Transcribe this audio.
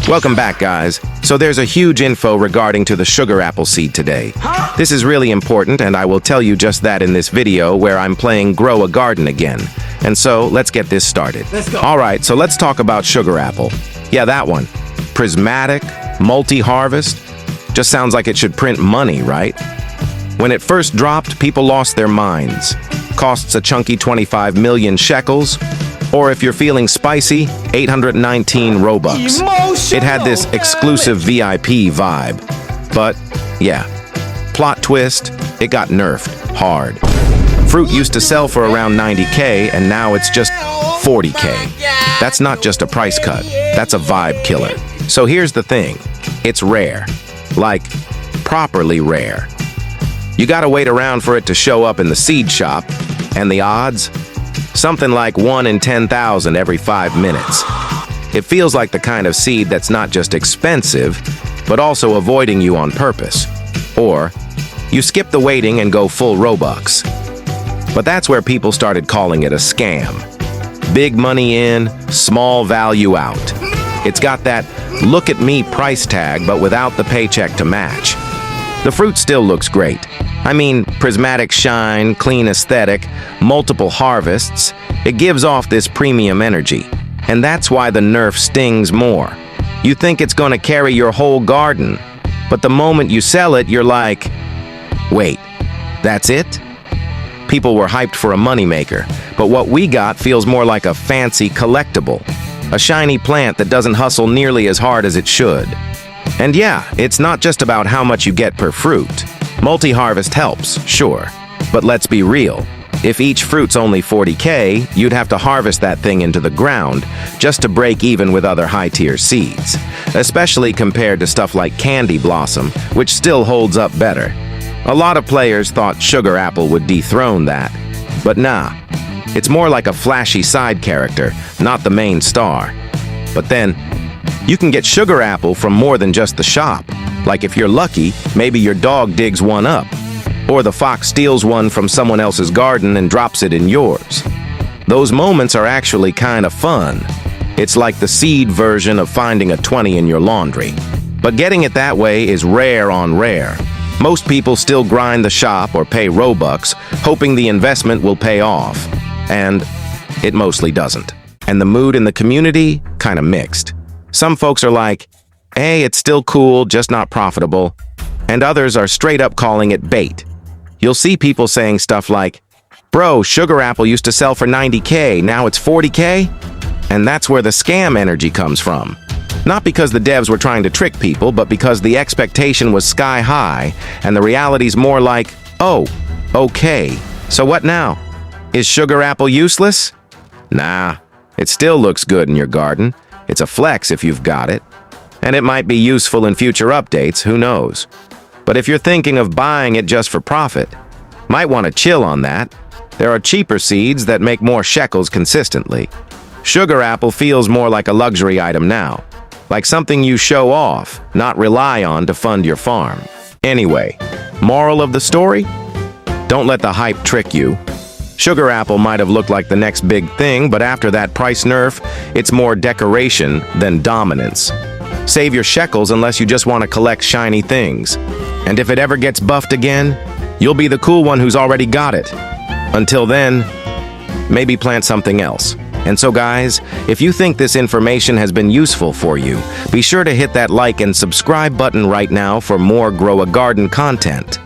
Welcome back, guys. So there's a huge info regarding to the sugar apple seed today. This is really important, and I will tell you just that in this video where I'm playing Grow a Garden again. And so, let's get this started. Let's go. Alright, so let's talk about sugar apple. Yeah, that one. Prismatic, multi-harvest. Just sounds like it should print money, right? When it first dropped, people lost their minds. Costs a chunky 25 million shekels. Or if you're feeling spicy, 819 Robux. It had this exclusive VIP vibe. But, yeah. Plot twist, it got nerfed hard. Fruit used to sell for around 90K, and now it's just 40K. That's not just a price cut, that's a vibe killer. So here's the thing, it's rare. Like, properly rare. You gotta wait around for it to show up in the seed shop, and the odds? Something like 1 in 10,000 every 5 minutes. It feels like the kind of seed that's not just expensive, but also avoiding you on purpose. Or, you skip the waiting and go full Robux. But that's where people started calling it a scam. Big money in, small value out. It's got that look at me price tag, but without the paycheck to match. The fruit still looks great. I mean, prismatic shine, clean aesthetic, multiple harvests. It gives off this premium energy. And that's why the nerf stings more. You think it's gonna carry your whole garden, but the moment you sell it, you're like, wait, that's it? People were hyped for a moneymaker, but what we got feels more like a fancy collectible. A shiny plant that doesn't hustle nearly as hard as it should. And yeah, it's not just about how much you get per fruit. Multi-harvest helps, sure. But let's be real. If each fruit's only 40K, you'd have to harvest that thing into the ground just to break even with other high-tier seeds. Especially compared to stuff like Candy Blossom, which still holds up better. A lot of players thought Sugar Apple would dethrone that. But nah. It's more like a flashy side character, not the main star. But then, you can get Sugar Apple from more than just the shop. Like if you're lucky, maybe your dog digs one up. Or the fox steals one from someone else's garden and drops it in yours. Those moments are actually kind of fun. It's like the seed version of finding a 20 in your laundry. But getting it that way is rare on rare. Most people still grind the shop or pay Robux, hoping the investment will pay off. And it mostly doesn't. And the mood in the community, kind of mixed. Some folks are like, hey, it's still cool, just not profitable. And others are straight up calling it bait. You'll see people saying stuff like, bro, Sugar Apple used to sell for 90K, now it's 40K? And that's where the scam energy comes from. Not because the devs were trying to trick people, but because the expectation was sky high, and the reality's more like, oh, okay, so what now? Is Sugar Apple useless? Nah, it still looks good in your garden. It's a flex if you've got it. And it might be useful in future updates, who knows. But if you're thinking of buying it just for profit, might want to chill on that. There are cheaper seeds that make more shekels consistently. Sugar Apple feels more like a luxury item now. Like something you show off, not rely on to fund your farm. Anyway, moral of the story? Don't let the hype trick you. Sugar Apple might have looked like the next big thing, but after that price nerf, it's more decoration than dominance. Save your shekels unless you just want to collect shiny things. And if it ever gets buffed again, you'll be the cool one who's already got it. Until then, maybe plant something else. And so guys, if you think this information has been useful for you, be sure to hit that like and subscribe button right now for more Grow a Garden content.